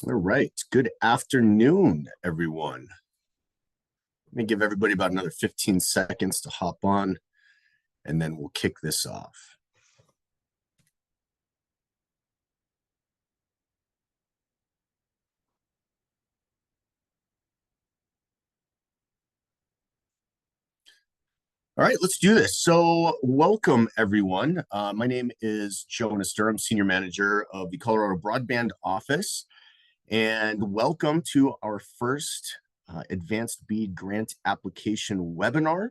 All right. Good afternoon, everyone. Let me give everybody about another 15 seconds to hop on, and then we'll kick this off. All right, let's do this. So welcome, everyone. My name is Jonas Durham, Senior Manager of the Colorado Broadband Office, and welcome to our first Advanced-BEAD grant application webinar.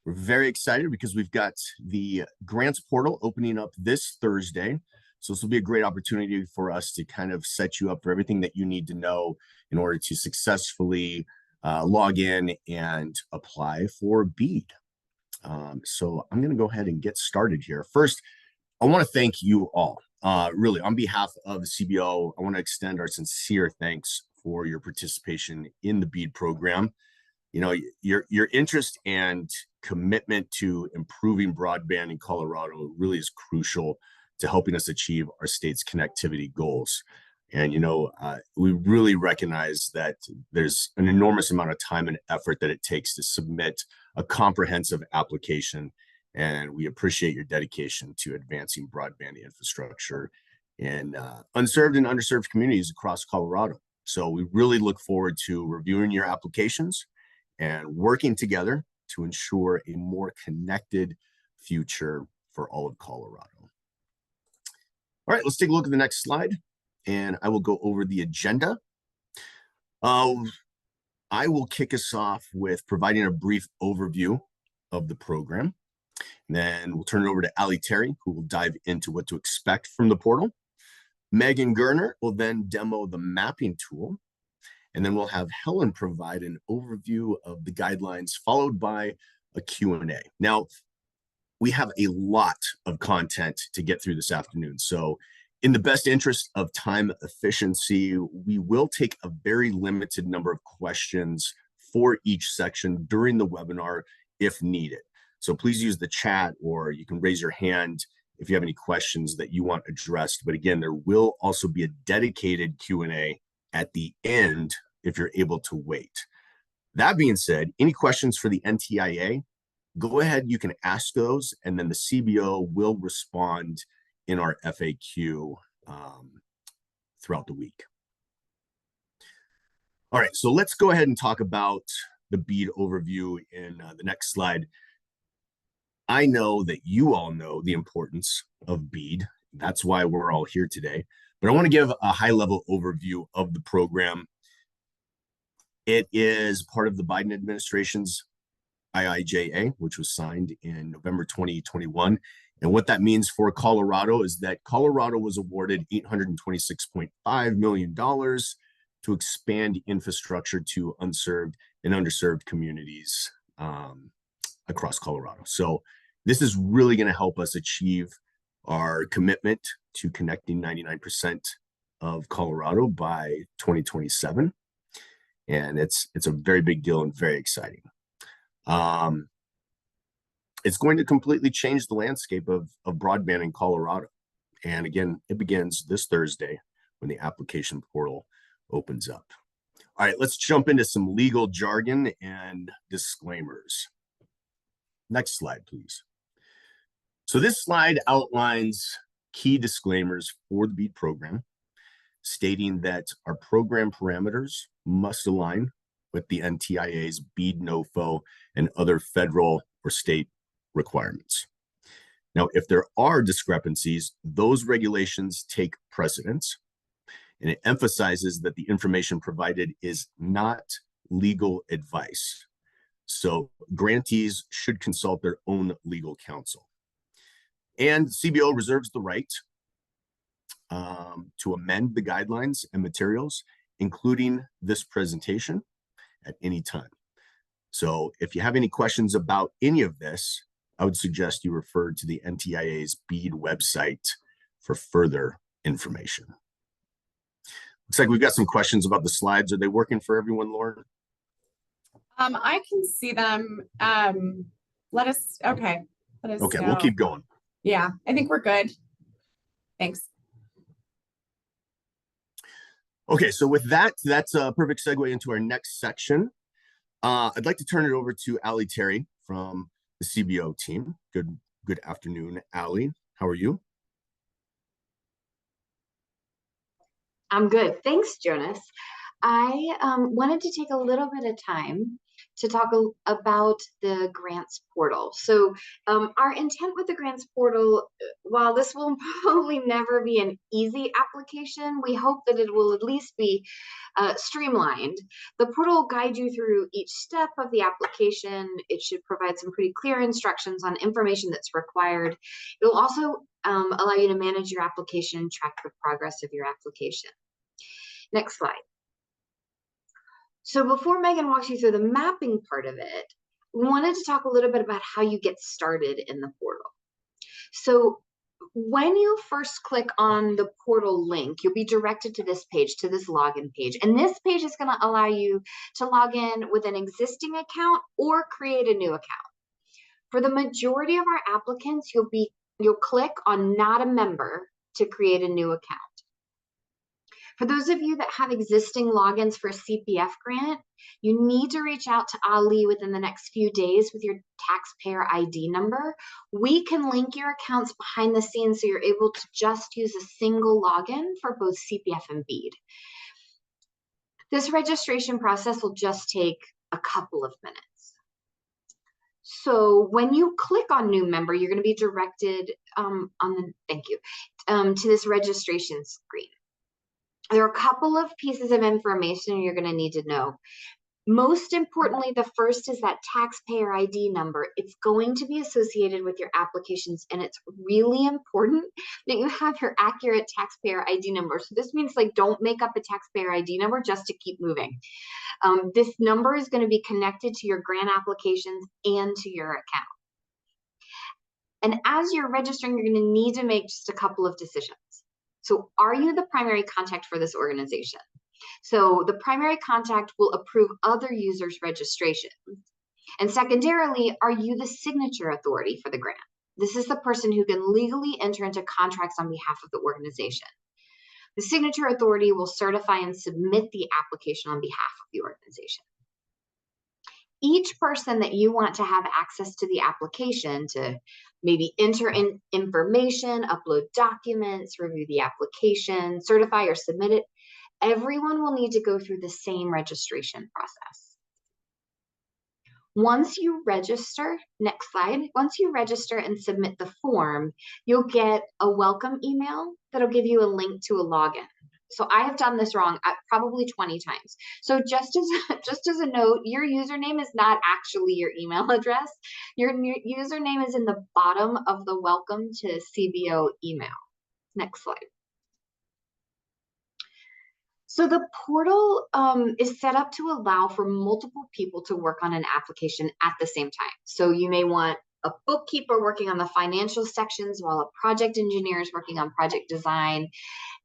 We're very excited because we've got the grants portal opening up this Thursday. So this will be a great opportunity for us to kind of set you up for everything that you need to know in order to successfully log in and apply for BEAD. So I'm going to go ahead and get started here. First, I want to thank you all. Really, on behalf of the CBO, I want to extend our sincere thanks for your participation in the BEAD program. You know, your interest and commitment to improving broadband in Colorado really is crucial to helping us achieve our state's connectivity goals. And, we really recognize that there's an enormous amount of time and effort that it takes to submit a comprehensive application. And we appreciate your dedication to advancing broadband infrastructure in unserved and underserved communities across Colorado. So we really look forward to reviewing your applications and working together to ensure a more connected future for all of Colorado. All right, let's take a look at the next slide, and I will go over the agenda. I will kick us off with providing a brief overview of the program. And then we'll turn it over to Ali Terry, who will dive into what to expect from the portal. Megan Gerner will then demo the mapping tool. And then we'll have Helen provide an overview of the guidelines, followed by a Q&A. Now, we have a lot of content to get through this afternoon. So in the best interest of time efficiency, we will take a very limited number of questions for each section during the webinar if needed. So please use the chat, or you can raise your hand if you have any questions that you want addressed. But again, there will also be a dedicated Q&A at the end if you're able to wait. That being said, any questions for the NTIA, go ahead, you can ask those, and then the CBO will respond in our FAQ throughout the week. All right, so let's go ahead and talk about the BEAD overview in the next slide. I know that you all know the importance of BEAD. That's why we're all here today. But I want to give a high-level overview of the program. It is part of the Biden administration's IIJA, which was signed in November 2021. And what that means for Colorado is that Colorado was awarded $826.5 million to expand infrastructure to unserved and underserved communities across Colorado. So this is really going to help us achieve our commitment to connecting 99% of Colorado by 2027. And it's a very big deal and very exciting. It's going to completely change the landscape of broadband in Colorado. And again, it begins this Thursday when the application portal opens up. All right, let's jump into some legal jargon and disclaimers. Next slide, please. So this slide outlines key disclaimers for the BEAD program, stating that our program parameters must align with the NTIA's BEAD NOFO and other federal or state requirements. Now, if there are discrepancies, those regulations take precedence, and it emphasizes that the information provided is not legal advice. So grantees should consult their own legal counsel. And CBO reserves the right to amend the guidelines and materials, including this presentation, at any time. So if you have any questions about any of this, I would suggest you refer to the NTIA's BEAD website for further information. Looks like we've got some questions about the slides. Are they working for everyone, Lauren? I can see them. Let us Okay, know. We'll keep going. Yeah, I think we're good. Thanks. Okay, so with that, that's a perfect segue into our next section. I'd like to turn it over to Allie Terry from the CBO team. Good afternoon, Allie. How are you? I'm good. Thanks, Jonas. I wanted to take a little bit of time to talk about the grants portal. So, our intent with the grants portal, while this will probably never be an easy application, we hope that it will at least be streamlined. The portal will guide you through each step of the application. It should provide some pretty clear instructions on information that's required. It will also allow you to manage your application and track the progress of your application. Next slide. So before Megan walks you through the mapping part of it, we wanted to talk a little bit about how you get started in the portal. So when you first click on the portal link, you'll be directed to this page, to this login page. And this page is going to allow you to log in with an existing account or create a new account. For the majority of our applicants, you'll click on not a member to create a new account. For those of you that have existing logins for a CPF grant, you need to reach out to Ali within the next few days with your taxpayer ID number. We can link your accounts behind the scenes so you're able to just use a single login for both CPF and BEAD. This registration process will just take a couple of minutes. So when you click on new member, you're going to be directed to this registration screen. There are a couple of pieces of information you're going to need to know. Most importantly, the first is that taxpayer ID number. It's going to be associated with your applications, and it's really important that you have your accurate taxpayer ID number. So this means, like, don't make up a taxpayer ID number just to keep moving. This number is going to be connected to your grant applications and to your account. And as you're registering, you're going to need to make just a couple of decisions. So are you the primary contact for this organization? So the primary contact will approve other users' registrations. And secondarily, are you the signature authority for the grant? This is the person who can legally enter into contracts on behalf of the organization. The signature authority will certify and submit the application on behalf of the organization. Each person that you want to have access to the application to maybe enter in information, upload documents, review the application, certify or submit it, everyone will need to go through the same registration process. Once you register, next slide, once you register and submit the form, you'll get a welcome email that'll give you a link to a login. So I have done this wrong probably 20 times. So just as a note, your username is not actually your email address. Your username is in the bottom of the welcome to CBO email. Next slide. So the portal is set up to allow for multiple people to work on an application at the same time. So you may want a bookkeeper working on the financial sections while a project engineer is working on project design,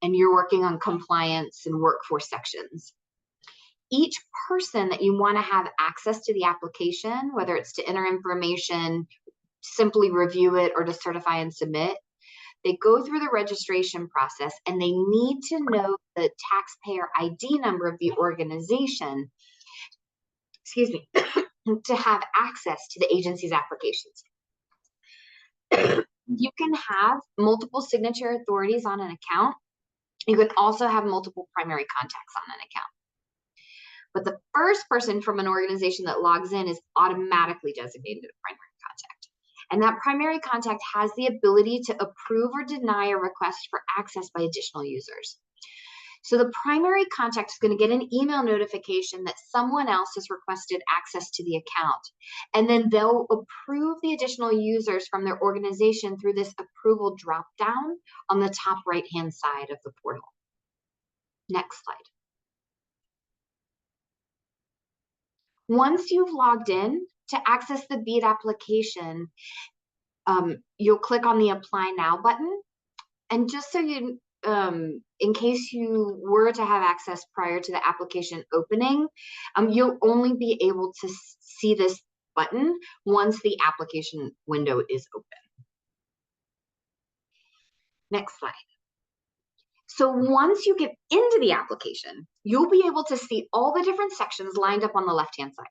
and you're working on compliance and workforce sections. Each person that you want to have access to the application, whether it's to enter information, simply review it, or to certify and submit, they go through the registration process and they need to know the taxpayer ID number of the organization, to have access to the agency's applications. You can have multiple signature authorities on an account. You can also have multiple primary contacts on an account. But the first person from an organization that logs in is automatically designated a primary contact. And that primary contact has the ability to approve or deny a request for access by additional users. So the primary contact is going to get an email notification that someone else has requested access to the account. And then they'll approve the additional users from their organization through this approval dropdown on the top right-hand side of the portal. Next slide. Once you've logged in, to access the BEAD application, you'll click on the Apply Now button. And just so you, in case you were to have access prior to the application opening, you'll only be able to see this button once the application window is open. Next slide. So once you get into the application, you'll be able to see all the different sections lined up on the left-hand side.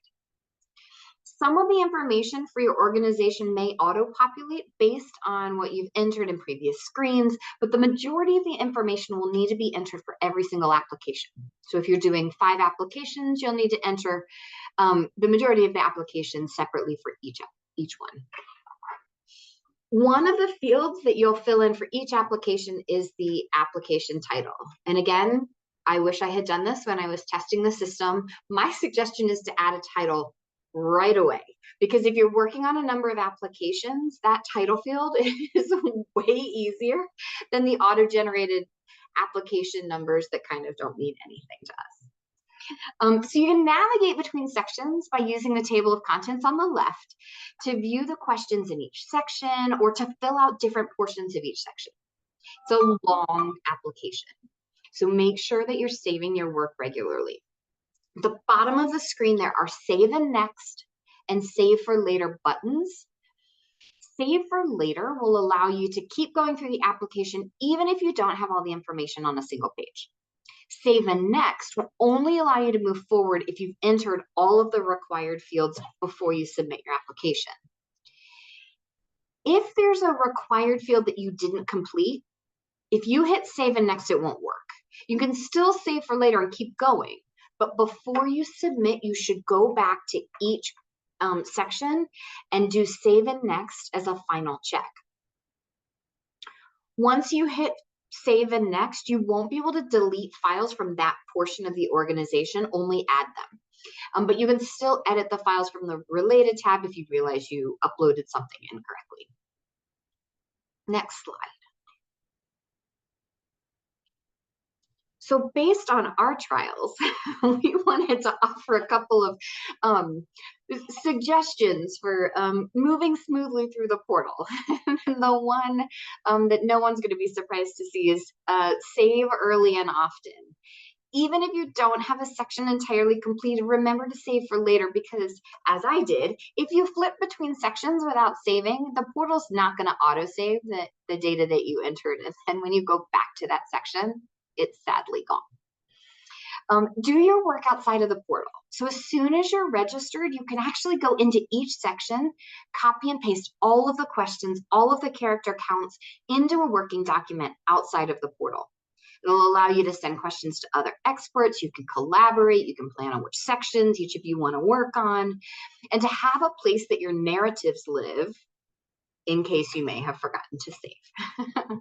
Some of the information for your organization may auto-populate based on what you've entered in previous screens, but the majority of the information will need to be entered for every single application. So if you're doing 5 applications, you'll need to enter the majority of the applications separately for each one. One of the fields that you'll fill in for each application is the application title. And again, I wish I had done this when I was testing the system. My suggestion is to add a title right away, because if you're working on a number of applications, that title field is way easier than the auto-generated application numbers that kind of don't mean anything to us. So you can navigate between sections by using the table of contents on the left to view the questions in each section or to fill out different portions of each section. It's a long application, so make sure that you're saving your work regularly. At the bottom of the screen, there are Save and Next and Save for Later buttons. Save for Later will allow you to keep going through the application even if you don't have all the information on a single page. Save and Next will only allow you to move forward if you've entered all of the required fields before you submit your application. If there's a required field that you didn't complete, if you hit Save and Next, it won't work. You can still save for later and keep going, but before you submit, you should go back to each section and do Save and Next as a final check. Once you hit Save and Next, you won't be able to delete files from that portion of the organization, only add them. But you can still edit the files from the Related tab if you realize you uploaded something incorrectly. Next slide. So based on our trials, we wanted to offer a couple of suggestions for moving smoothly through the portal. And the one that no one's going to be surprised to see is save early and often. Even if you don't have a section entirely completed, remember to save for later, because as I did, if you flip between sections without saving, the portal's not going to auto-save the data that you entered. And then when you go back to that section, it's sadly gone. Do your work outside of the portal. So as soon as you're registered, you can actually go into each section, copy and paste all of the questions, all of the character counts into a working document outside of the portal. It'll allow you to send questions to other experts. You can collaborate. You can plan on which sections each of you want to work on, and to have a place that your narratives live in case you may have forgotten to save.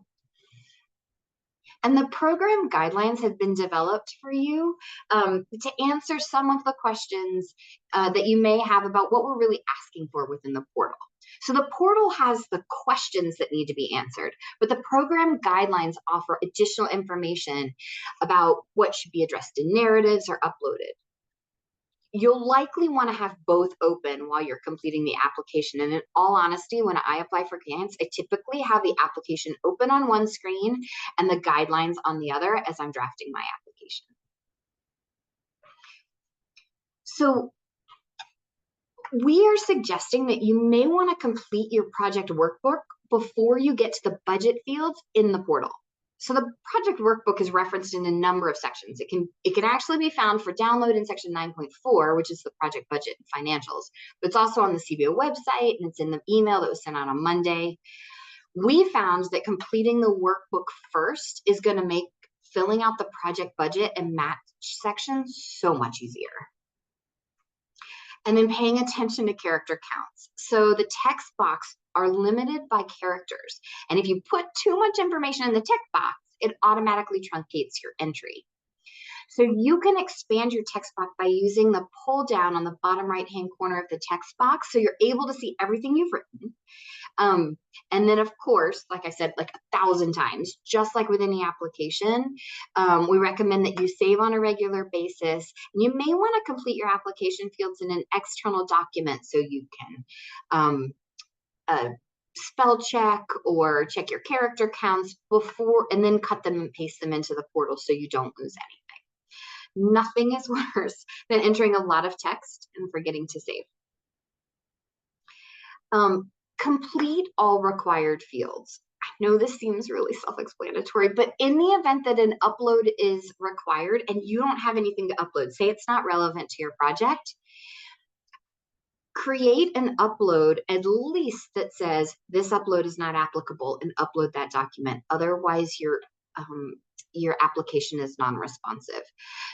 And the program guidelines have been developed for you to answer some of the questions that you may have about what we're really asking for within the portal. So the portal has the questions that need to be answered, but the program guidelines offer additional information about what should be addressed in narratives or uploaded. You'll likely want to have both open while you're completing the application. And in all honesty, when I apply for grants, I typically have the application open on one screen and the guidelines on the other as I'm drafting my application. So we are suggesting that you may want to complete your project workbook before you get to the budget fields in the portal. So the project workbook is referenced in a number of sections. It can actually be found for download in section 9.4, which is the project budget and financials. But it's also on the CBO website, and it's in the email that was sent out on Monday. We found that completing the workbook first is going to make filling out the project budget and match sections so much easier. And then paying attention to character counts. So the text box are limited by characters. And if you put too much information in the text box, it automatically truncates your entry. So you can expand your text box by using the pull down on the bottom right-hand corner of the text box, so you're able to see everything you've written. And then, of course, like I said, like 1,000 times, just like with any application, we recommend that you save on a regular basis. And you may want to complete your application fields in an external document so you can spell check or check your character counts before, and then cut them and paste them into the portal so you don't lose anything. Nothing is worse than entering a lot of text and forgetting to save. Complete all required fields. know this seems really self-explanatory, but in the event that an upload is required and you don't have anything to upload, say it's not relevant to your project, create an upload at least that says this upload is not applicable and upload that document. Otherwise, your application is non-responsive.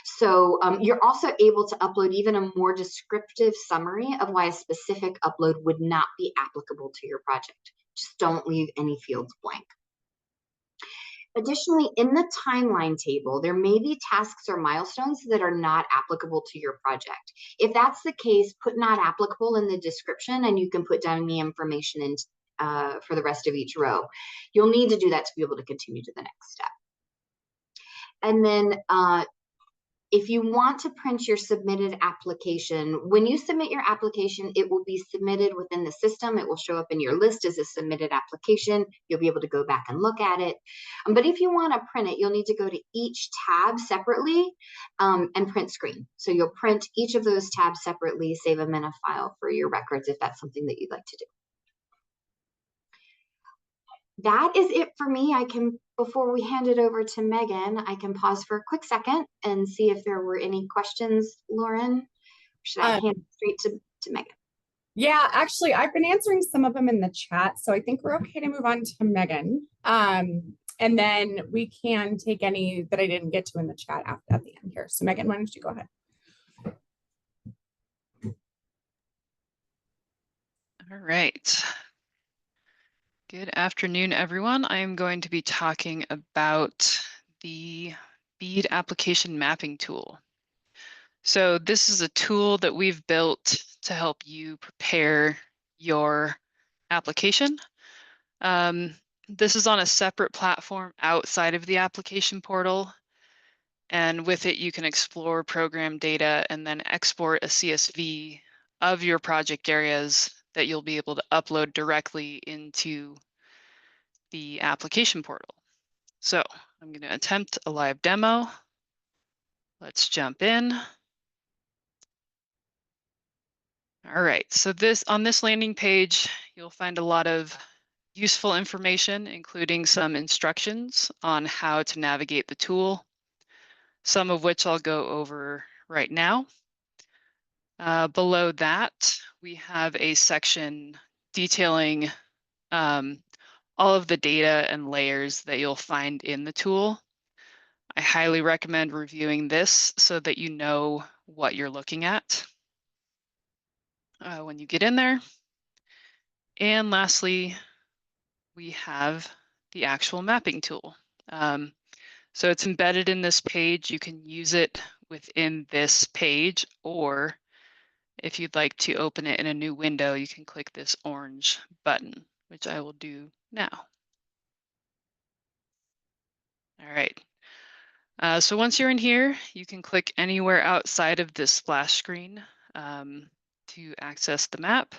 So you're also able to upload even a more descriptive summary of why a specific upload would not be applicable to your project. Just don't leave any fields blank. Additionally, in the timeline table, there may be tasks or milestones that are not applicable to your project. If that's the case, put not applicable in the description and you can put down the information in, for the rest of each row. You'll need to do that to be able to continue to the next step. And then if you want to print your submitted application, when you submit your application, it will be submitted within the system. It will show up in your list as a submitted application. You'll be able to go back and look at it. But if you want to print it, you'll need to go to each tab separately and print screen. So you'll print each of those tabs separately, save them in a file for your records if that's something that you'd like to do. That is it for me. Before we hand it over to Megan, I can pause for a quick second and see if there were any questions, Lauren. Should I hand it straight to Megan? Yeah, actually, I've been answering some of them in the chat, so I think we're okay to move on to Megan. And then we can take any that I didn't get to in the chat at the end here. So Megan, why don't you go ahead? All right. Good afternoon, everyone. I am going to be talking about the BEAD application mapping tool. So this is a tool that we've built to help you prepare your application. This is on a separate platform outside of the application portal. And with it, you can explore program data and then export a CSV of your project areas that you'll be able to upload directly into the application portal. So I'm going to attempt a live demo. Let's jump in. All right, so on this landing page, you'll find a lot of useful information, including some instructions on how to navigate the tool, some of which I'll go over right now. Below that, we have a section detailing all of the data and layers that you'll find in the tool. I highly recommend reviewing this so that you know what you're looking at when you get in there. And lastly, we have the actual mapping tool. So it's embedded in this page. You can use it within this page, or if you'd like to open it in a new window, you can click this orange button, which I will do now. All right. So once you're in here, you can click anywhere outside of this splash screen to access the map.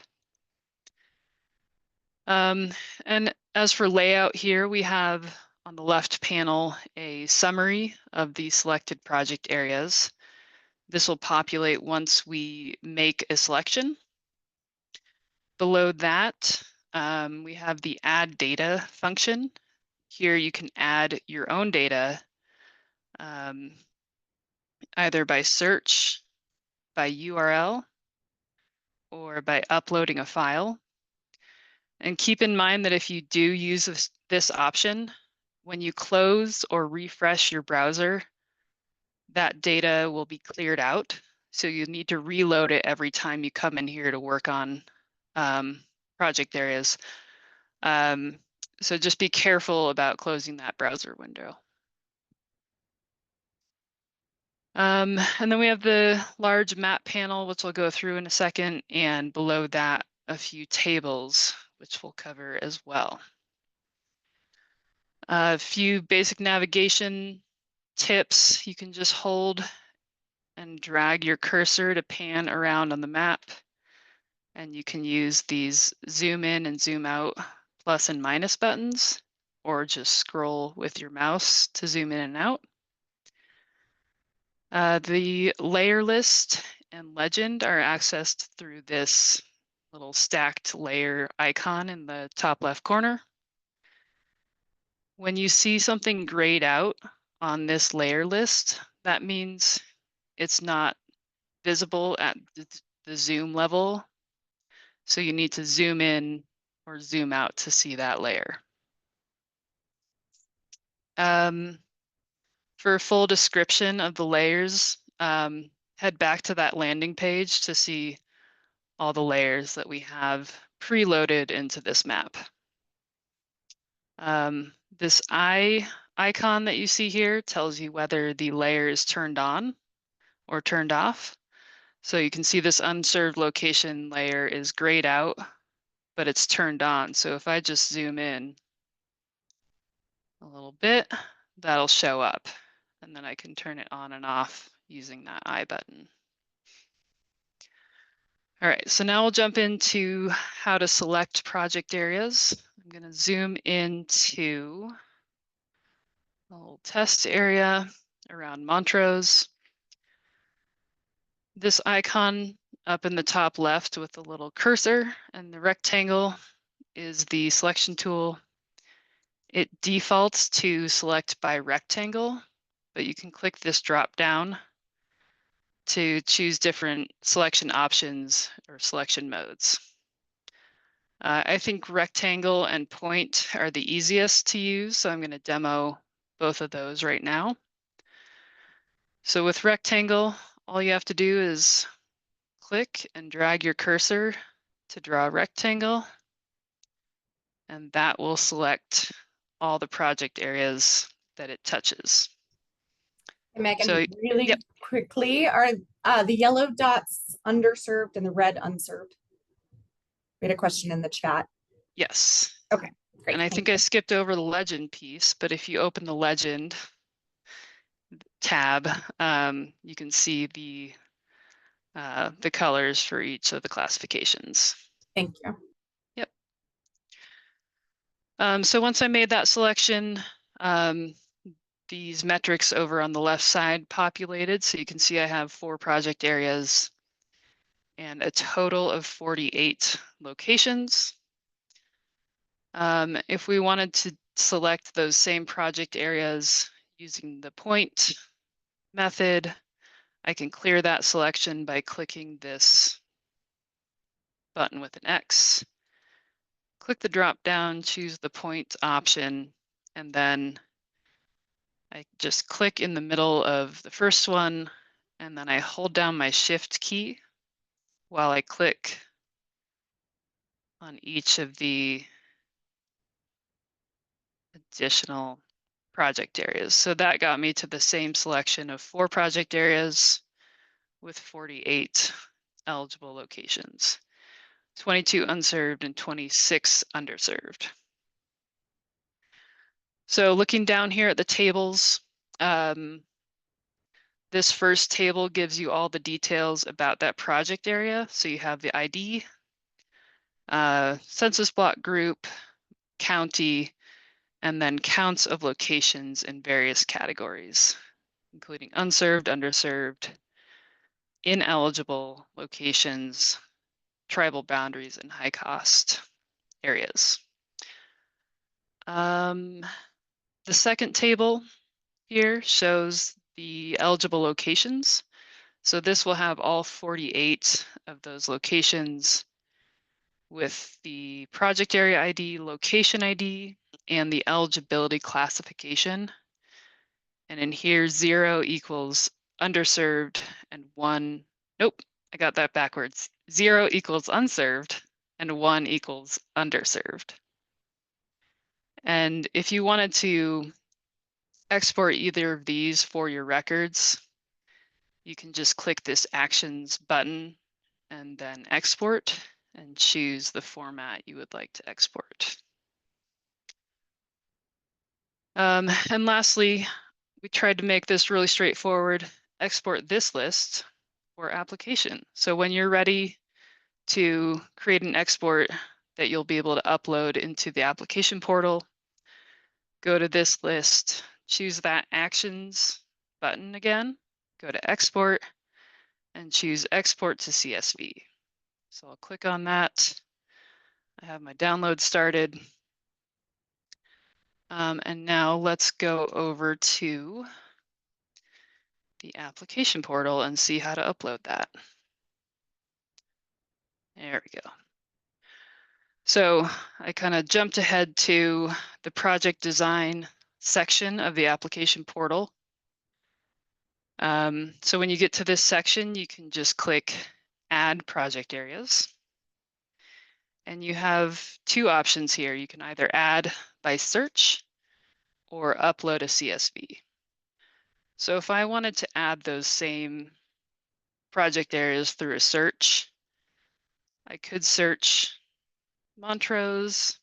And as for layout here, we have on the left panel a summary of the selected project areas. This will populate once we make a selection. Below that, we have the add data function. Here you can add your own data either by search, by URL, or by uploading a file. And keep in mind that if you do use this option, when you close or refresh your browser, that data will be cleared out. So you need to reload it every time you come in here to work on project areas. So just be careful about closing that browser window. And then we have the large map panel, which I'll go through in a second, and below that, a few tables, which we'll cover as well. A few basic navigation tips. You can just hold and drag your cursor to pan around on the map. And you can use these zoom in and zoom out plus and minus buttons, or just scroll with your mouse to zoom in and out. The layer list and legend are accessed through this little stacked layer icon in the top left corner. When you see something grayed out on this layer list, that means it's not visible at the zoom level. So you need to zoom in or zoom out to see that layer. For a full description of the layers, head back to that landing page to see all the layers that we have preloaded into this map. This eye icon that you see here tells you whether the layer is turned on or turned off. So you can see this unserved location layer is grayed out, but it's turned on. So if I just zoom in a little bit, that'll show up. And then I can turn it on and off using that I button. All right, so now we'll jump into how to select project areas. I'm going to zoom into a little test area around Montrose. This icon up in the top left with the little cursor and the rectangle is the selection tool. It defaults to select by rectangle, but you can click this drop down to choose different selection options or selection modes. I think rectangle and point are the easiest to use, so I'm going to demo both of those right now. So with rectangle, all you have to do is click and drag your cursor to draw a rectangle, and that will select all the project areas that it touches. Megan, So, really yep. quickly, are the yellow dots underserved and the red unserved? We had a question in the chat. Yes. Okay, great. And I think I skipped over the legend piece, but if you open the legend tab, you can see the colors for each of the classifications. Thank you. Yep. So once I made that selection, these metrics over on the left side populated. So you can see I have 4 project areas and a total of 48 locations. If we wanted to select those same project areas using the point method, I can clear that selection by clicking this button with an X. Click the drop down, choose the point option, and then I just click in the middle of the first one, and then I hold down my shift key while I click on each of the additional project areas. So that got me to the same selection of 4 project areas with 48 eligible locations, 22 unserved and 26 underserved. So looking down here at the tables, this first table gives you all the details about that project area. So you have the ID, census block group, county, and then counts of locations in various categories, including unserved, underserved, ineligible locations, tribal boundaries, and high cost areas. The second table here shows the eligible locations. So this will have all 48 of those locations with the project area ID, location ID, and the eligibility classification. And in here, 0 equals underserved and 1, nope, I got that backwards. 0 equals unserved and 1 equals underserved. And if you wanted to export either of these for your records, you can just click this Actions button and then Export and choose the format you would like to export. And lastly, we tried to make this really straightforward. Export this list for application. So when you're ready to create an export that you'll be able to upload into the application portal, go to this list, choose that Actions button again, go to Export, and choose Export to CSV. So I'll click on that. I have my download started. And now let's go over to the application portal and see how to upload that. There we go. So I kind of jumped ahead to the project design section of the application portal. So when you get to this section, you can just click Add Project Areas. And you have two options here. You can either add by search or upload a CSV. So if I wanted to add those same project areas through a search, I could search Montrose,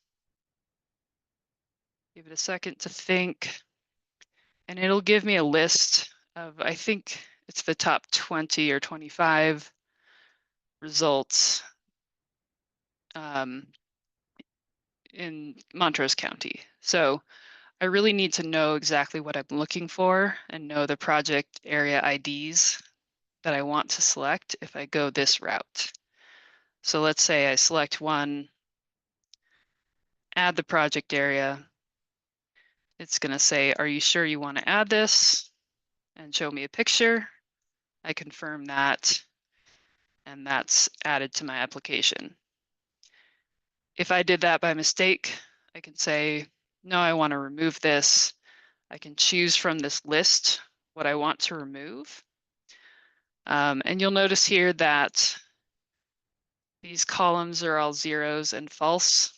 give it a second to think, and it'll give me a list of, I think it's the top 20 or 25 results in Montrose County. So I really need to know exactly what I'm looking for and know the project area IDs that I want to select if I go this route. So let's say I select one, add the project area. It's going to say, are you sure you want to add this? And show me a picture. I confirm that, and that's added to my application. If I did that by mistake, I can say, no, I want to remove this. I can choose from this list what I want to remove. And you'll notice here that these columns are all zeros and false.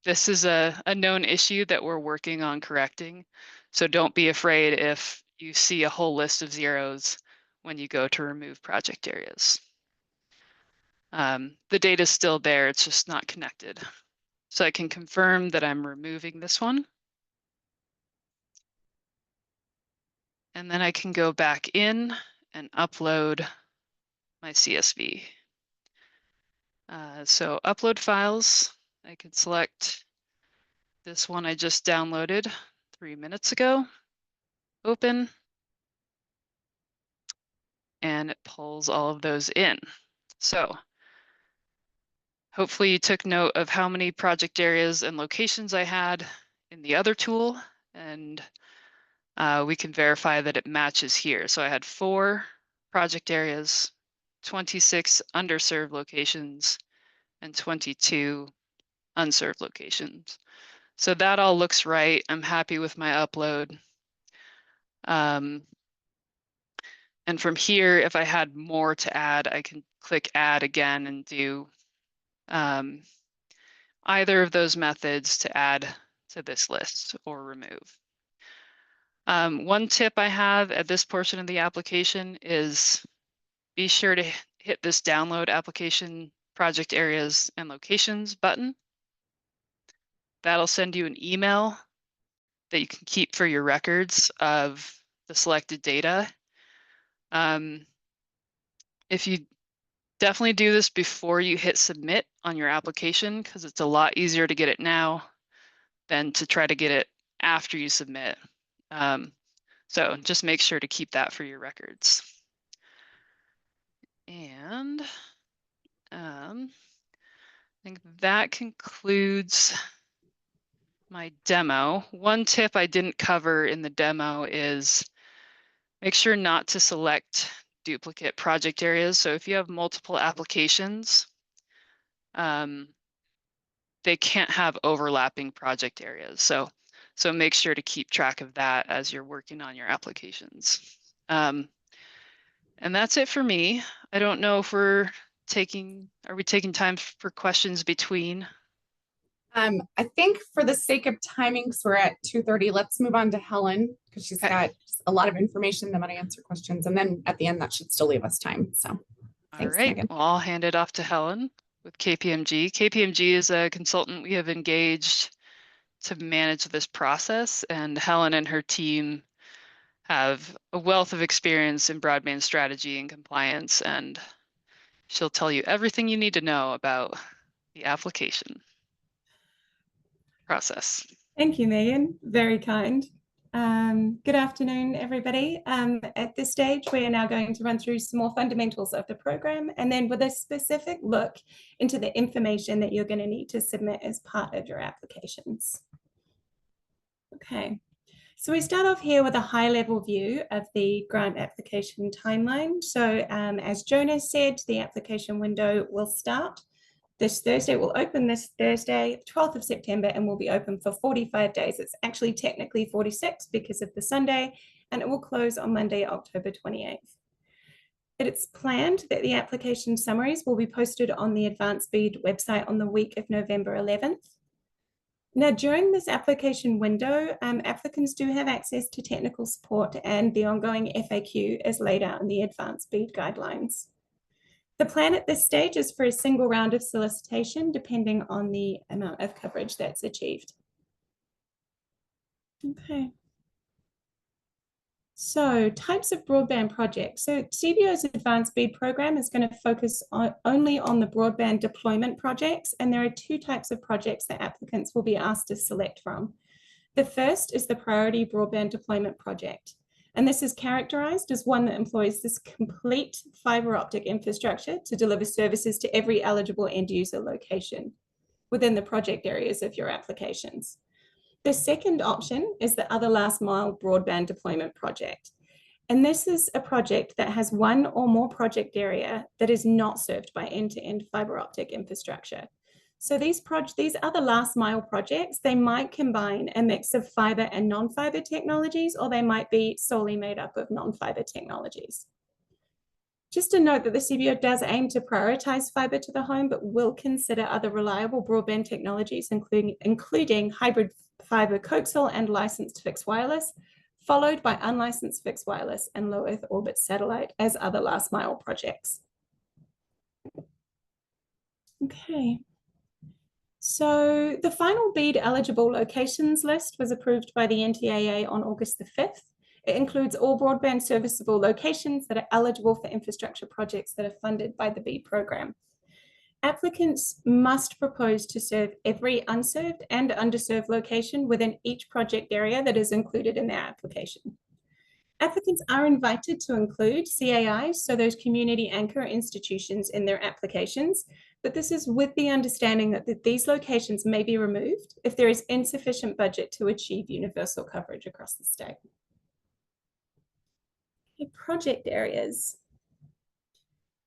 This is a known issue that we're working on correcting. So don't be afraid if you see a whole list of zeros when you go to remove project areas. The data is still there, it's just not connected. So I can confirm that I'm removing this one. And then I can go back in and upload my CSV. So upload files, I can select this one I just downloaded 3 minutes ago, open, and it pulls all of those in. So hopefully you took note of how many project areas and locations I had in the other tool, and we can verify that it matches here. So I had 4 project areas, 26 underserved locations, and 22 unserved locations. So that all looks right. I'm happy with my upload. And from here, if I had more to add, I can click add again and do either of those methods to add to this list or remove. One tip I have at this portion of the application is be sure to hit this download application project areas and locations button. That'll send you an email that you can keep for your records of the selected data. If you definitely do this before you hit submit on your application, because it's a lot easier to get it now than to try to get it after you submit. So just make sure to keep that for your records. And I think that concludes my demo. One tip I didn't cover in the demo is make sure not to select duplicate project areas. So if you have multiple applications, they can't have overlapping project areas. So make sure to keep track of that as you're working on your applications. And that's it for me. I don't know if are we taking time for questions between? I think for the sake of timing, because we're at 2:30, let's move on to Helen, because she's got a lot of information that might answer questions. And then at the end, that should still leave us time. So thanks, All right, Megan. well, I'll hand it off to Helen with KPMG. KPMG is a consultant we have engaged to manage this process, and Helen and her team have a wealth of experience in broadband strategy and compliance, and she'll tell you everything you need to know about the application process. Thank you, Megan. Very kind. Good afternoon, everybody. At this stage, we are now going to run through some more fundamentals of the program, and then with a specific look into the information that you're going to need to submit as part of your applications. Okay, so we start off here with a high-level view of the grant application timeline. So as Jonas said, the application window will start this Thursday, will open this Thursday, 12th of September, and will be open for 45 days. It's actually technically 46 because of the Sunday, and it will close on Monday, October 28th. It's planned that the application summaries will be posted on the Advance-BEAD website on the week of November 11th. Now, during this application window, applicants do have access to technical support and the ongoing FAQ as laid out in the Advance-BEAD guidelines. The plan at this stage is for a single round of solicitation, depending on the amount of coverage that's achieved. Okay. So types of broadband projects. So CBO's Advance-BEAD program is going to focus only on the broadband deployment projects, and there are two types of projects that applicants will be asked to select from. The first is the priority broadband deployment project, and this is characterized as one that employs this complete fiber optic infrastructure to deliver services to every eligible end user location within the project areas of your applications. The second option is the other last mile broadband deployment project. And this is a project that has one or more project area that is not served by end-to-end fiber optic infrastructure. So these other last mile projects, they might combine a mix of fiber and non-fiber technologies, or they might be solely made up of non-fiber technologies. Just to note that the CBO does aim to prioritize fiber to the home, but will consider other reliable broadband technologies, including hybrid fiber coaxial and licensed fixed wireless, followed by unlicensed fixed wireless and low Earth orbit satellite as other last mile projects. Okay. So the final BEAD eligible locations list was approved by the NTIA on August the 5th. It includes all broadband serviceable locations that are eligible for infrastructure projects that are funded by the BEAD program. Applicants must propose to serve every unserved and underserved location within each project area that is included in their application. Applicants are invited to include CAIs, so those community anchor institutions, in their applications, but this is with the understanding that these locations may be removed if there is insufficient budget to achieve universal coverage across the state. Okay, project areas.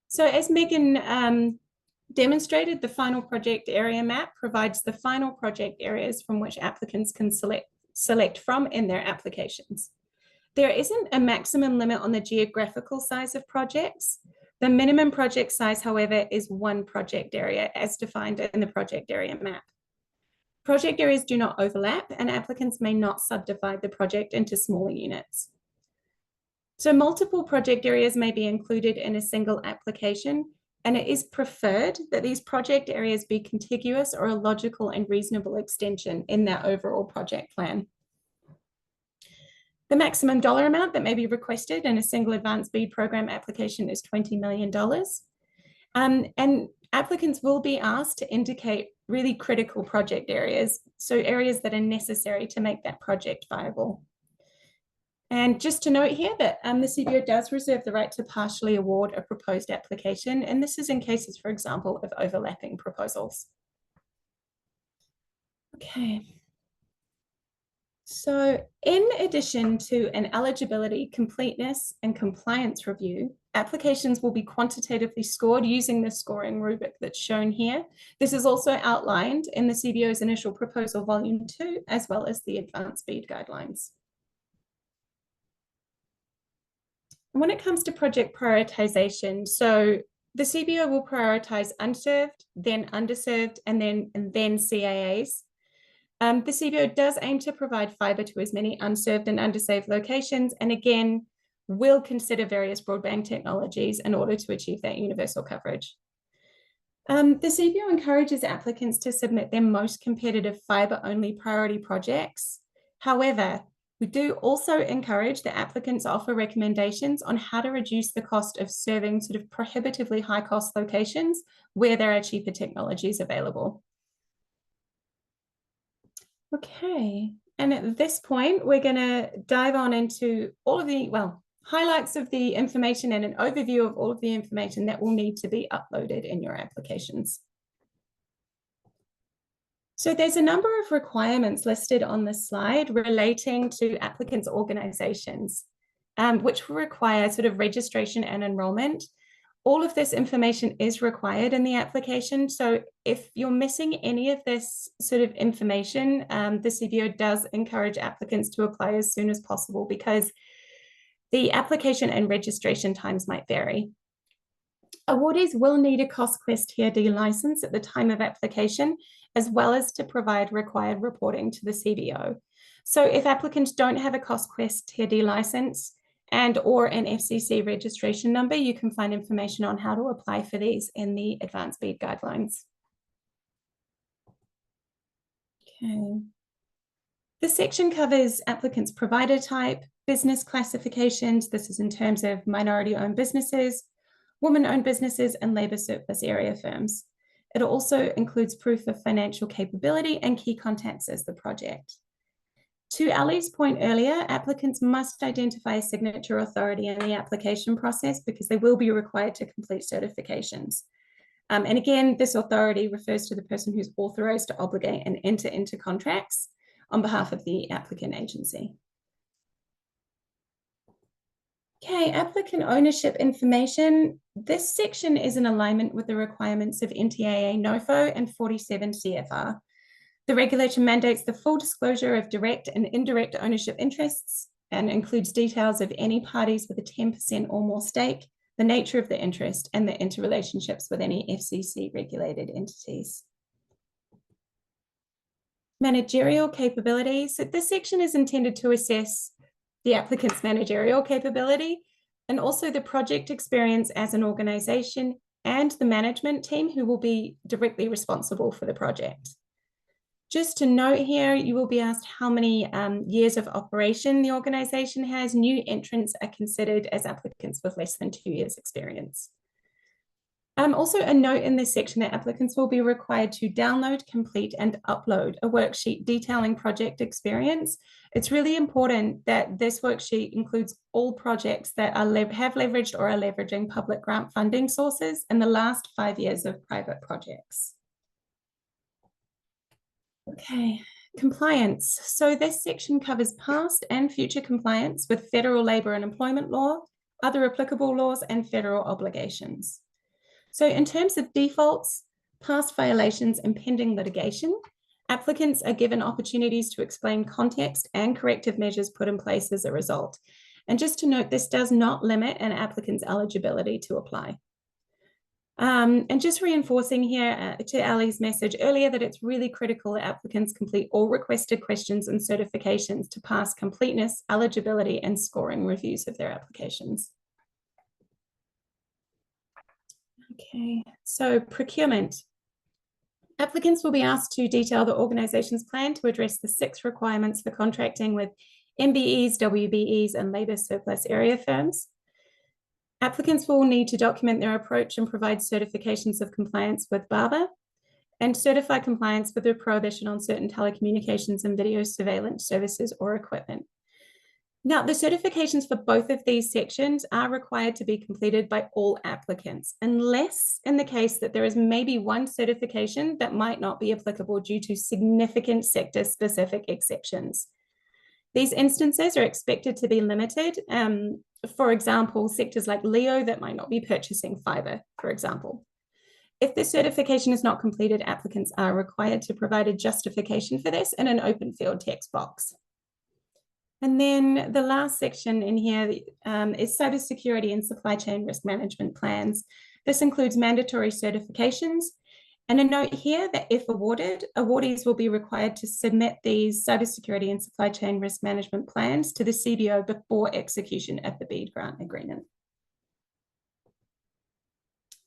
So as Megan demonstrated, the final project area map provides the final project areas from which applicants can select from in their applications. There isn't a maximum limit on the geographical size of projects. The minimum project size, however, is one project area as defined in the project area map. Project areas do not overlap, and applicants may not subdivide the project into smaller units. So multiple project areas may be included in a single application, and it is preferred that these project areas be contiguous or a logical and reasonable extension in their overall project plan. The maximum dollar amount that may be requested in a single Advance-BEAD program application is $20 million. And applicants will be asked to indicate really critical project areas, so areas that are necessary to make that project viable. And just to note here that the CBO does reserve the right to partially award a proposed application, and this is in cases, for example, of overlapping proposals. Okay. So in addition to an eligibility, completeness, and compliance review, applications will be quantitatively scored using the scoring rubric that's shown here. This is also outlined in the CBO's initial proposal volume 2, as well as the Advance-BEAD guidelines. When it comes to project prioritization, so the CBO will prioritize unserved, then underserved, and then CAAs. The CBO does aim to provide fiber to as many unserved and underserved locations, and again, will consider various broadband technologies in order to achieve that universal coverage. The CBO encourages applicants to submit their most competitive fiber-only priority projects. However, we do also encourage that applicants offer recommendations on how to reduce the cost of serving sort of prohibitively high-cost locations where there are cheaper technologies available. Okay, and at this point, we're going to dive on into all of the, highlights of the information and an overview of all of the information that will need to be uploaded in your applications. So there's a number of requirements listed on this slide relating to applicants' organizations, which will require sort of registration and enrollment. All of this information is required in the application. So if you're missing any of this sort of information, the CBO does encourage applicants to apply as soon as possible because the application and registration times might vary. Awardees will need a CostQuest TRD license at the time of application, as well as to provide required reporting to the CBO. So if applicants don't have a CostQuest TRD license and or an FCC registration number, you can find information on how to apply for these in the Advance-BEAD guidelines. Okay. This section covers applicants' provider type, business classifications. This is in terms of minority-owned businesses, women-owned businesses, and labor surplus area firms. It also includes proof of financial capability and key contacts as the project. To Ali's point earlier, applicants must identify a signature authority in the application process because they will be required to complete certifications. And again, this authority refers to the person who's authorized to obligate and enter into contracts on behalf of the applicant agency. Okay, applicant ownership information. This section is in alignment with the requirements of NTAA NOFO and 47 CFR. The regulation mandates the full disclosure of direct and indirect ownership interests and includes details of any parties with a 10% or more stake, the nature of the interest, and the interrelationships with any FCC regulated entities. Managerial capabilities. So this section is intended to assess the applicant's managerial capability and also the project experience as an organization and the management team who will be directly responsible for the project. Just to note here, you will be asked how many years of operation the organization has. New entrants are considered as applicants with less than 2 years experience. Also a note in this section that applicants will be required to download, complete, and upload a worksheet detailing project experience. It's really important that this worksheet includes all projects that have leveraged or are leveraging public grant funding sources in the last 5 years of private projects. Okay, compliance. So this section covers past and future compliance with federal labor and employment law, other applicable laws, and federal obligations. So in terms of defaults, past violations, and pending litigation, applicants are given opportunities to explain context and corrective measures put in place as a result. And just to note, this does not limit an applicant's eligibility to apply. And just reinforcing here to Ali's message earlier that it's really critical that applicants complete all requested questions and certifications to pass completeness, eligibility, and scoring reviews of their applications. Okay, so procurement. Applicants will be asked to detail the organization's plan to address the 6 requirements for contracting with MBEs, WBEs, and labor surplus area firms. Applicants will need to document their approach and provide certifications of compliance with BABA and certify compliance with the prohibition on certain telecommunications and video surveillance services or equipment. Now, the certifications for both of these sections are required to be completed by all applicants, unless in the case that there is maybe one certification that might not be applicable due to significant sector-specific exceptions. These instances are expected to be limited. For example, sectors like LEO that might not be purchasing fiber, for example. If the certification is not completed, applicants are required to provide a justification for this in an open field text box. And then the last section in here is cybersecurity and supply chain risk management plans. This includes mandatory certifications. And a note here that if awarded, awardees will be required to submit these cybersecurity and supply chain risk management plans to the CBO before execution of the BEAD grant agreement.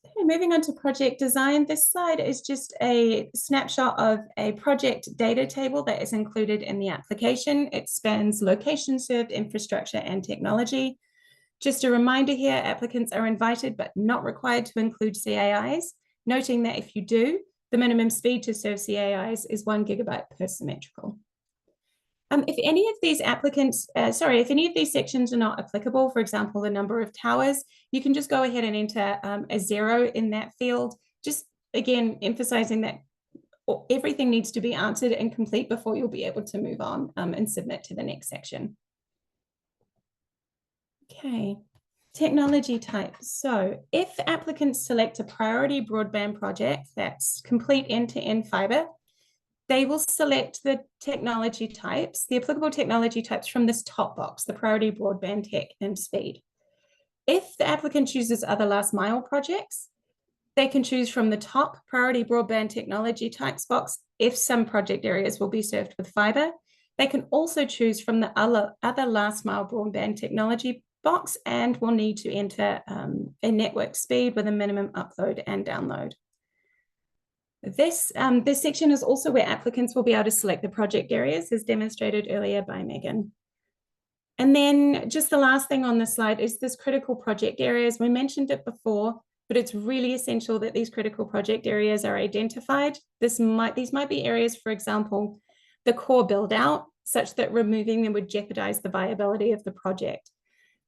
Okay, moving on to project design. This slide is just a snapshot of a project data table that is included in the application. It spans location served, infrastructure, and technology. Just a reminder here, applicants are invited but not required to include CAIs, noting that if you do, the minimum speed to serve CAIs is 1 gigabit per symmetrical. If any of these if any of these sections are not applicable, for example, the number of towers, you can just go ahead and enter a 0 in that field. Just again, emphasizing that everything needs to be answered and complete before you'll be able to move on and submit to the next section. Okay, technology type. So if applicants select a priority broadband project that's complete end-to-end fiber, they will select the technology types, the applicable technology types from this top box, the priority broadband tech and speed. If the applicant chooses other last mile projects, they can choose from the top priority broadband technology types box if some project areas will be served with fiber. They can also choose from the other last mile broadband technology box and will need to enter a network speed with a minimum upload and download. This section is also where applicants will be able to select the project areas as demonstrated earlier by Megan. And then just the last thing on this slide is this critical project areas. We mentioned it before, but it's really essential that these critical project areas are identified. These might be areas, for example, the core build out, such that removing them would jeopardize the viability of the project.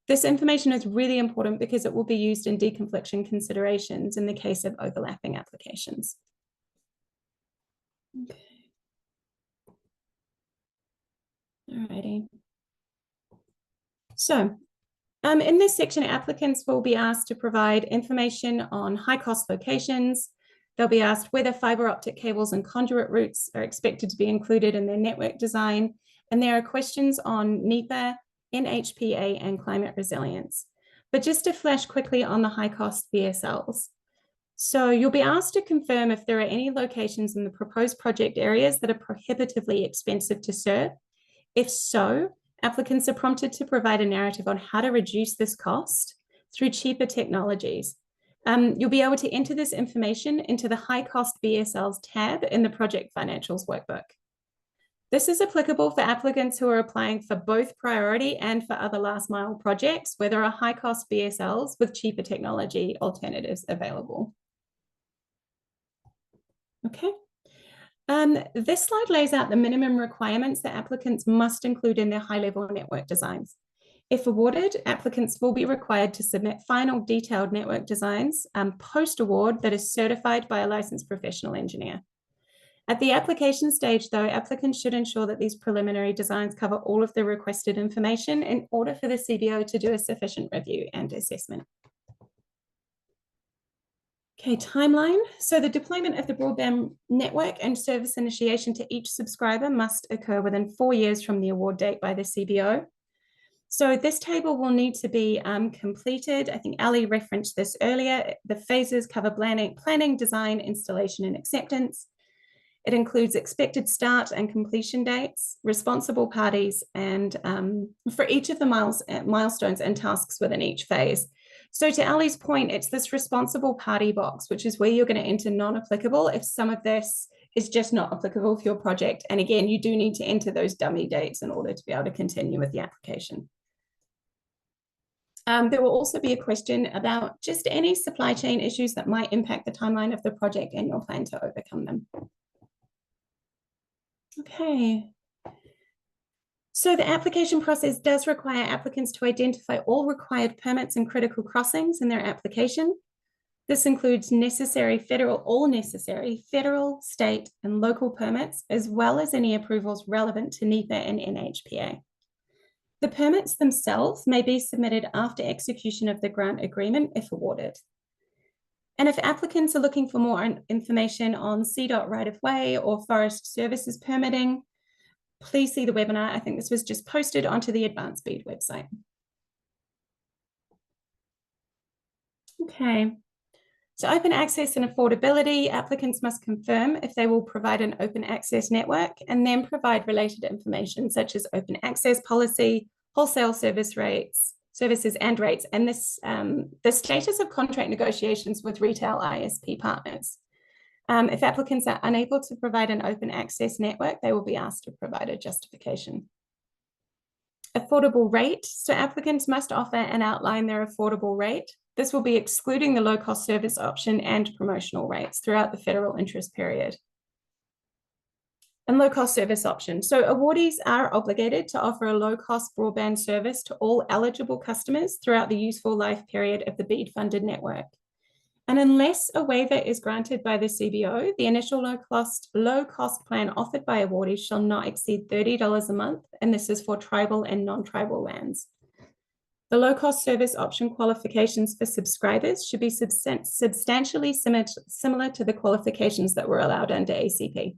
This information is really important because it will be used in deconfliction considerations in the case of overlapping applications. Okay. Alrighty. So in this section, applicants will be asked to provide information on high-cost locations. They'll be asked whether fiber optic cables and conduit routes are expected to be included in their network design. And there are questions on NEPA, NHPA, and climate resilience. But just to flash quickly on the high-cost VSLs. So you'll be asked to confirm if there are any locations in the proposed project areas that are prohibitively expensive to serve. If so, applicants are prompted to provide a narrative on how to reduce this cost through cheaper technologies. You'll be able to enter this information into the high cost VSLs tab in the project financials workbook. This is applicable for applicants who are applying for both priority and for other last mile projects where there are high cost VSLs with cheaper technology alternatives available. Okay. This slide lays out the minimum requirements that applicants must include in their high-level network designs. If awarded, applicants will be required to submit final detailed network designs post-award that is certified by a licensed professional engineer. At the application stage, though, applicants should ensure that these preliminary designs cover all of the requested information in order for the CBO to do a sufficient review and assessment. Okay, timeline. So the deployment of the broadband network and service initiation to each subscriber must occur within 4 years from the award date by the CBO. So this table will need to be completed. I think Ali referenced this earlier. The phases cover planning, design, installation, and acceptance. It includes expected start and completion dates, responsible parties, and for each of the milestones and tasks within each phase. So to Ali's point, it's this responsible party box, which is where you're going to enter non-applicable if some of this is just not applicable for your project. And again, you do need to enter those dummy dates in order to be able to continue with the application. There will also be a question about just any supply chain issues that might impact the timeline of the project and your plan to overcome them. Okay. So the application process does require applicants to identify all required permits and critical crossings in their application. This includes all necessary federal, state, and local permits, as well as any approvals relevant to NEPA and NHPA. The permits themselves may be submitted after execution of the grant agreement if awarded. And if applicants are looking for more information on CDOT right-of-way or forest services permitting, please see the webinar. I think this was just posted onto the Advance-BEAD website. Okay, so open access and affordability, applicants must confirm if they will provide an open access network and then provide related information such as open access policy, wholesale services and rates, and the status of contract negotiations with retail ISP partners. If applicants are unable to provide an open access network, they will be asked to provide a justification. Affordable rate. So applicants must offer and outline their affordable rate. This will be excluding the low-cost service option and promotional rates throughout the federal interest period. And low-cost service option. So awardees are obligated to offer a low-cost broadband service to all eligible customers throughout the useful life period of the BEAD-funded network. And unless a waiver is granted by the CBO, the initial low-cost plan offered by awardees shall not exceed $30 a month, and this is for tribal and non-tribal lands. The low-cost service option qualifications for subscribers should be substantially similar to the qualifications that were allowed under ACP.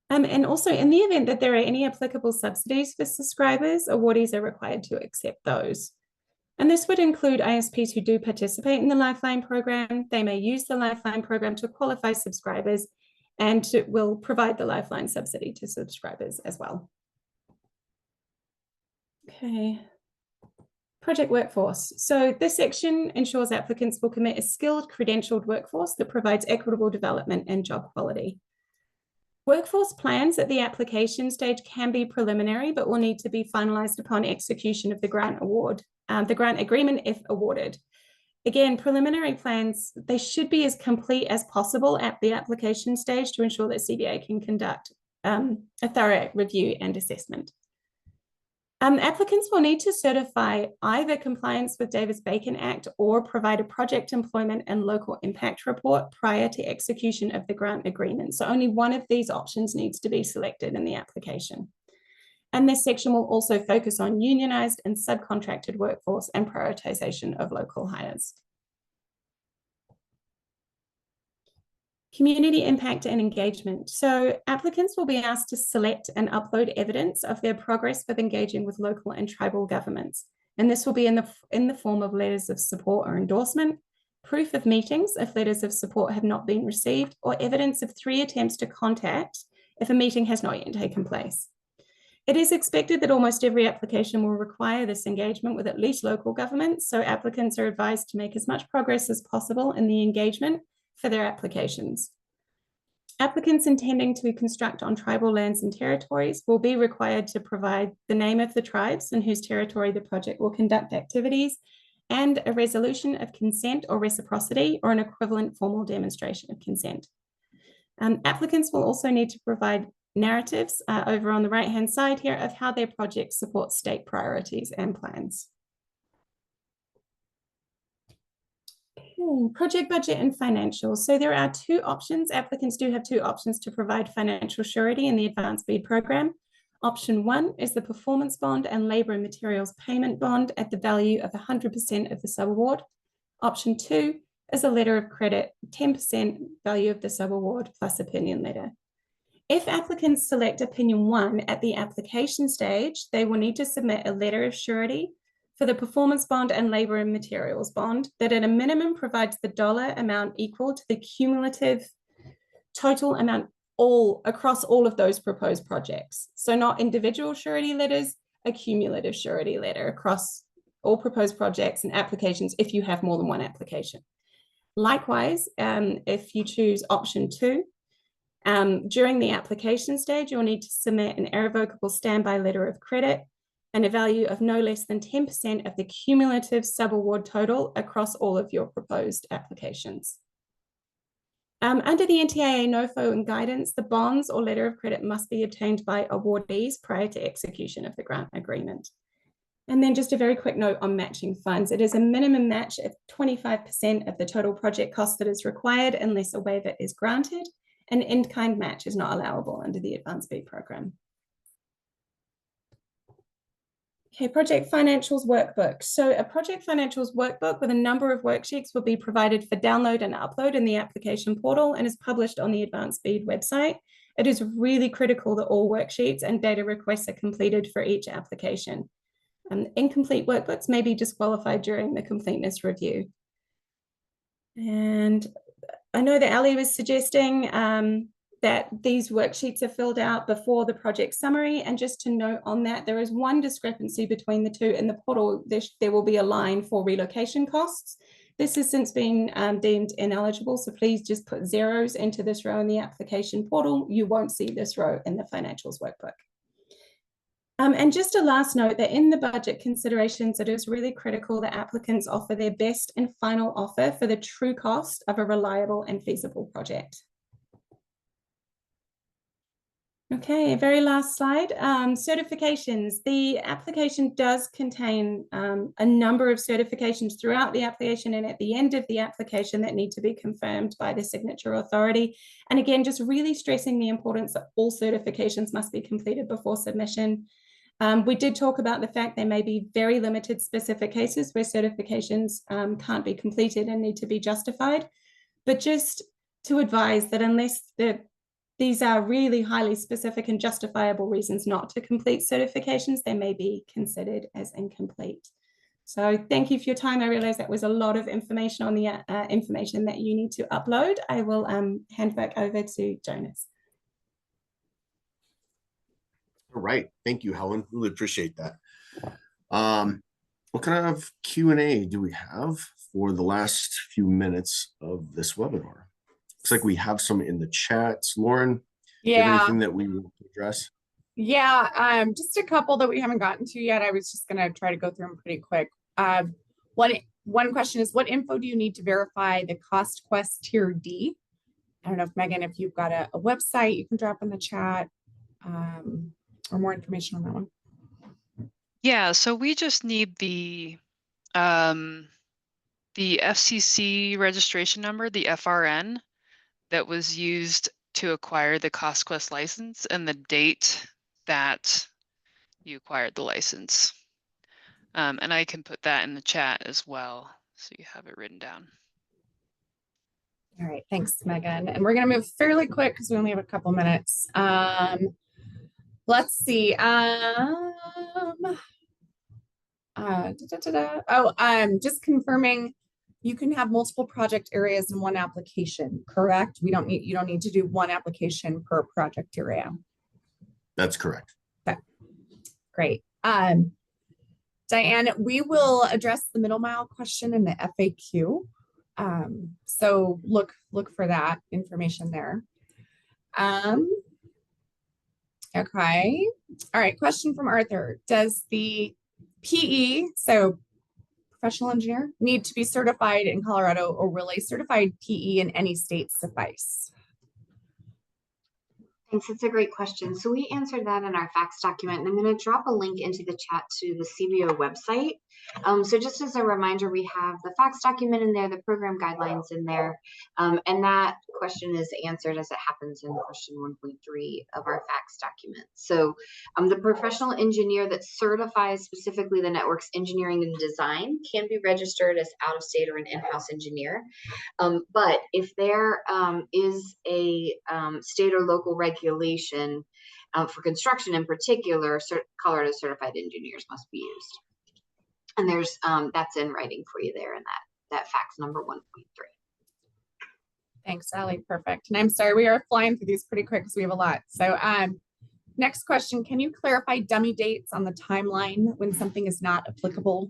And also, in the event that there are any applicable subsidies for subscribers, awardees are required to accept those. And this would include ISPs who do participate in the Lifeline program. They may use the Lifeline program to qualify subscribers, and will provide the Lifeline subsidy to subscribers as well. Okay. Project workforce. So this section ensures applicants will commit a skilled, credentialed workforce that provides equitable development and job quality. Workforce plans at the application stage can be preliminary, but will need to be finalized upon execution of the grant agreement if awarded. Again, preliminary plans, they should be as complete as possible at the application stage to ensure that CBA can conduct a thorough review and assessment. Applicants will need to certify either compliance with Davis-Bacon Act or provide a project employment and local impact report prior to execution of the grant agreement. So only one of these options needs to be selected in the application. And this section will also focus on unionized and subcontracted workforce and prioritization of local hires. Community impact and engagement. So applicants will be asked to select and upload evidence of their progress with engaging with local and tribal governments. And this will be in the form of letters of support or endorsement, proof of meetings if letters of support have not been received, or evidence of 3 attempts to contact if a meeting has not yet taken place. It is expected that almost every application will require this engagement with at least local governments, so applicants are advised to make as much progress as possible in the engagement for their applications. Applicants intending to construct on tribal lands and territories will be required to provide the name of the tribes in whose territory the project will conduct activities, and a resolution of consent or reciprocity or an equivalent formal demonstration of consent. Applicants will also need to provide narratives over on the right-hand side here of how their project supports state priorities and plans. Project budget and financials. So there are 2 options. Applicants do have 2 options to provide financial surety in the Advance-BEAD program. Option 1 is the performance bond and labor and materials payment bond at the value of 100% of the subaward. Option 2 is a letter of credit, 10% value of the subaward plus opinion letter. If applicants select opinion 1 at the application stage, they will need to submit a letter of surety for the performance bond and labor and materials bond that at a minimum provides the dollar amount equal to the cumulative total amount across all of those proposed projects. So not individual surety letters, a cumulative surety letter across all proposed projects and applications if you have more than one application. Likewise, if you choose option 2, during the application stage, you'll need to submit an irrevocable standby letter of credit and a value of no less than 10% of the cumulative subaward total across all of your proposed applications. Under the NTIA NOFO and guidance, the bonds or letter of credit must be obtained by awardees prior to execution of the grant agreement. And then just a very quick note on matching funds. It is a minimum match of 25% of the total project cost that is required unless a waiver is granted. An in-kind match is not allowable under the Advance-BEAD program. Okay, project financials workbook. So a project financials workbook with a number of worksheets will be provided for download and upload in the application portal and is published on the Advance-BEAD website. It is really critical that all worksheets and data requests are completed for each application. Incomplete workbooks may be disqualified during the completeness review. And I know that Ali was suggesting that these worksheets are filled out before the project summary. And just to note on that, there is one discrepancy between the 2. In the portal, there will be a line for relocation costs. This has since been deemed ineligible, so please just put zeros into this row in the application portal. You won't see this row in the financials workbook. And just a last note that in the budget considerations, it is really critical that applicants offer their best and final offer for the true cost of a reliable and feasible project. Okay, very last slide. Certifications. The application does contain a number of certifications throughout the application and at the end of the application that need to be confirmed by the signature authority. And again, just really stressing the importance that all certifications must be completed before submission. We did talk about the fact there may be very limited specific cases where certifications can't be completed and need to be justified. But just to advise that unless these are really highly specific and justifiable reasons not to complete certifications, they may be considered as incomplete. So thank you for your time. I realize that was a lot of information on the information that you need to upload. I will hand back over to Jonas. All right. Thank you, Helen. Really appreciate that. What kind of Q&A do we have for the last few minutes of this webinar? Looks like we have some in the chat. Lauren, Yeah. anything that we will address? Yeah, just a couple that we haven't gotten to yet. I was just gonna try to go through them pretty quick. One question is, what info do you need to verify the Cost Quest Tier D? I don't know if Megan, if you've got a website you can drop in the chat, or more information on that one. Yeah, so we just need the FCC registration number, the FRN, that was used to acquire the CostQuest license and the date that you acquired the license. And I can put that in the chat as well, so you have it written down. All right, thanks, Megan. And we're gonna move fairly quick because we only have a couple minutes. Let's see. Just confirming, you can have multiple project areas in one application, correct? You don't need to do one application per project area. That's correct. Okay, great. Diane, we will address the middle mile question in the FAQ. So look for that information there. Okay. All right. Question from Arthur. Does the PE, so professional engineer, need to be certified in Colorado, or will a certified PE in any state suffice? Thanks, it's a great question. So we answered that in our facts document, and I'm going to drop a link into the chat to the CBO website. So just as a reminder, we have the facts document in there, the program guidelines in there, and that question is answered as it happens in question 1.3 of our facts document. So the professional engineer that certifies specifically the network's engineering and design can be registered as out-of-state or an in-house engineer. But if there is a state or local regulation for construction in particular, Colorado certified engineers must be used. And there's that's in writing for you there in that facts number 1.3. Thanks, Allie. Perfect. And I'm sorry, we are flying through these pretty quick because we have a lot. So next question, can you clarify dummy dates on the timeline when something is not applicable?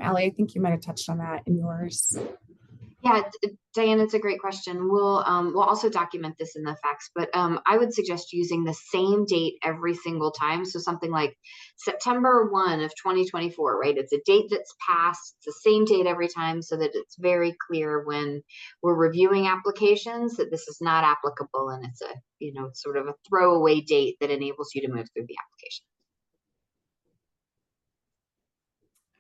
Allie, I think you might have touched on that in yours. Yeah, Diane, it's a great question. We'll also document this in the facts, but I would suggest using the same date every single time. So something like September 1 of 2024, right? It's a date that's passed. It's the same date every time, so that it's very clear when we're reviewing applications that this is not applicable, and it's a sort of a throwaway date that enables you to move through the application.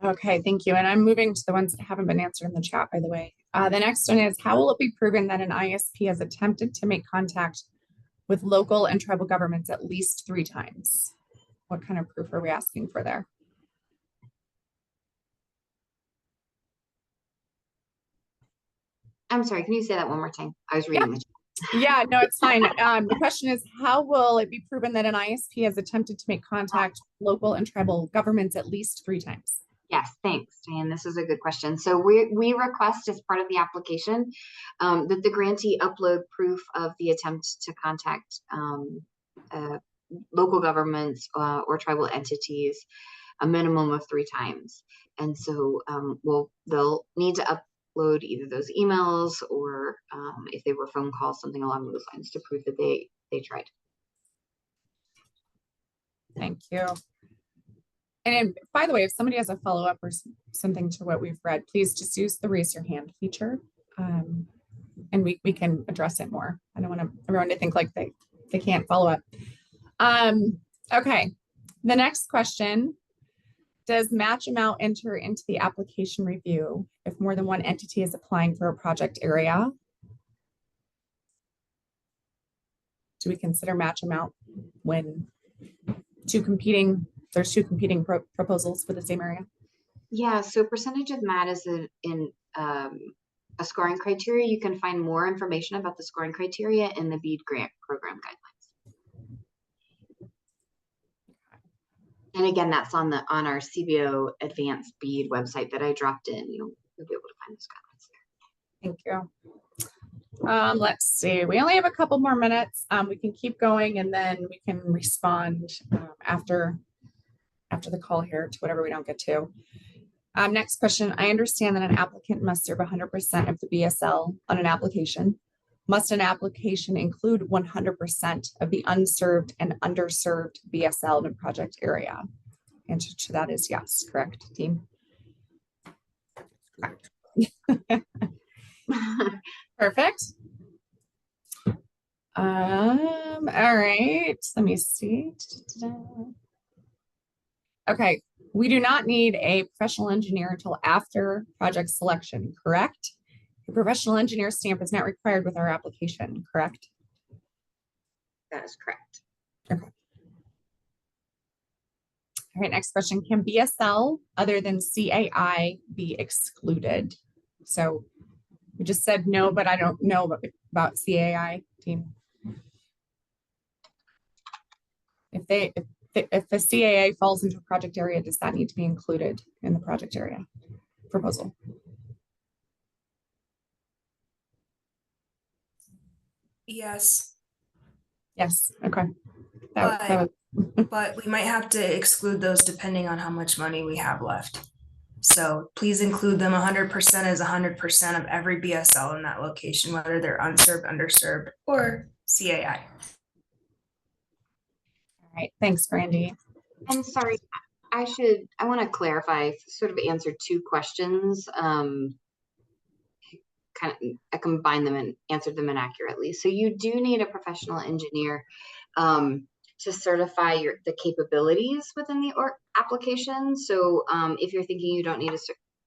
Okay, thank you. And I'm moving to the ones that haven't been answered in the chat, by the way. The next one is, how will it be proven that an ISP has attempted to make contact with local and tribal governments at least 3 times? What kind of proof are we asking for there? I'm sorry, can you say that one more time? I was reading the chat. Yeah, no, it's fine. The question is, how will it be proven that an ISP has attempted to make contact with local and tribal governments at least 3 times? Yes, thanks, Diane. This is a good question. So we request as part of the application that the grantee upload proof of the attempt to contact local governments or tribal entities a minimum of 3 times. And so they'll need to upload either those emails or if they were phone calls, something along those lines to prove that they tried. Thank you. And by the way, if somebody has a follow-up or something to what we've read, please just use the raise your hand feature, and we can address it more. I don't want everyone to think like they can't follow up. Okay, the next question. Does match amount enter into the application review if more than one entity is applying for a project area? Do we consider match amount when there's two competing proposals for the same area? Yeah, so percentage of MAT is in a scoring criteria. You can find more information about the scoring criteria in the BEAD grant program guidelines. And again, that's on our CBO Advance-BEAD website that I dropped in. You'll be able to find those guidelines there. Thank you. Let's see. We only have a couple more minutes. We can keep going and then we can respond after the call here to whatever we don't get to. Next question. I understand that an applicant must serve 100% of the BSL on an application. Must an application include 100% of the unserved and underserved BSL in a project area? Answer to that is yes. Correct, team? Correct. Perfect. All right. Let me see. Okay. We do not need a professional engineer until after project selection, correct? The professional engineer stamp is not required with our application, correct? That is correct. Okay. All right, next question. Can BSL other than CAI be excluded? So we just said no, but I don't know about CAI team. If the CAA falls into a project area, does that need to be included in the project area proposal? Yes. Yes. Okay. But we might have to exclude those depending on how much money we have left. So please include them. 100% as 100% of every BSL in that location, whether they're unserved, underserved, or CAI. All right. Thanks, Brandy. And sorry, I want to clarify, sort of answer two questions. I combined them and answered them inaccurately. So you do need a professional engineer to certify the capabilities within the application. So if you're thinking you don't need a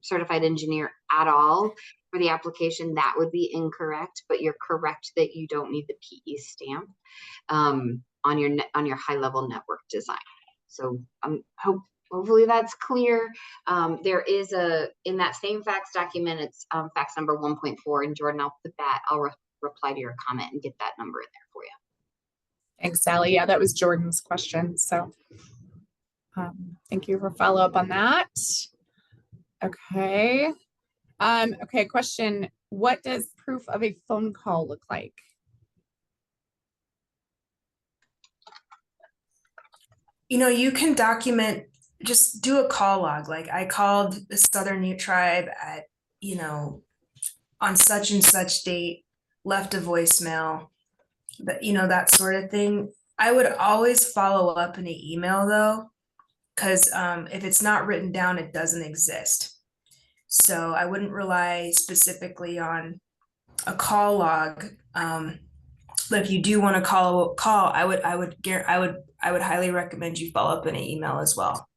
certified engineer at all for the application, that would be incorrect, but you're correct that you don't need the PE stamp on your high level network design. So hopefully that's clear. There is in that same fax document, it's fax number 1.4, and Jordan, I'll reply to your comment and get that number in there for you. Thanks, Sally. Yeah, that was Jordan's question. So thank you for follow up on that. Okay. Okay, question. What does proof of a phone call look like? You can document, just do a call log. Like I called the Southern Ute Tribe at, on such and such date, left a voicemail, but that sort of thing. I would always follow up in an email though, because if it's not written down, it doesn't exist. So I wouldn't rely specifically on a call log. But if you do want to call, I would highly recommend you follow up in an email as well.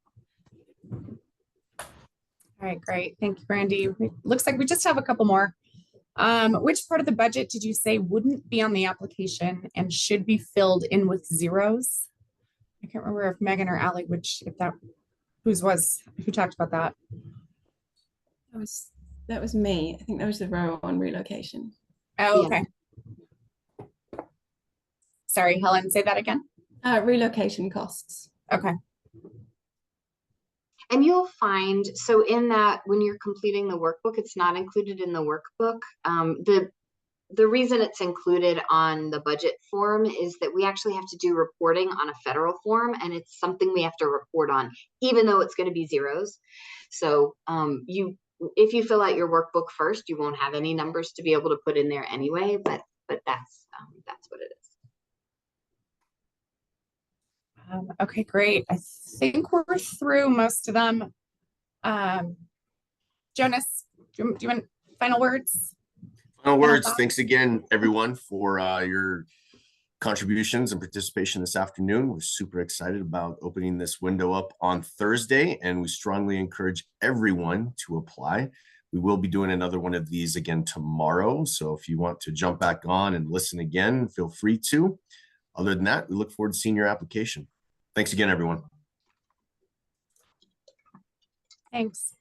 All right, great. Thank you, Brandy. Looks like we just have a couple more. Which part of the budget did you say wouldn't be on the application and should be filled in with zeros? I can't remember if Megan or Allie, who talked about that. That was me. I think that was the row on relocation. Oh, okay. Sorry, Helen, say that again. Relocation costs. Okay. And you'll find, so in that, when you're completing the workbook, it's not included in the workbook. The reason it's included on the budget form is that we actually have to do reporting on a federal form, and it's something we have to report on, even though it's going to be zeros. So if you fill out your workbook first, you won't have any numbers to be able to put in there anyway, but that's what it is. Okay, great. I think we're through most of them. Jonas, do you want final words? Final words. Thanks again, everyone, for your contributions and participation this afternoon. We're super excited about opening this window up on Thursday, and we strongly encourage everyone to apply. We will be doing another one of these again tomorrow, so if you want to jump back on and listen again, feel free to. Other than that, we look forward to seeing your application. Thanks again, everyone. Thanks.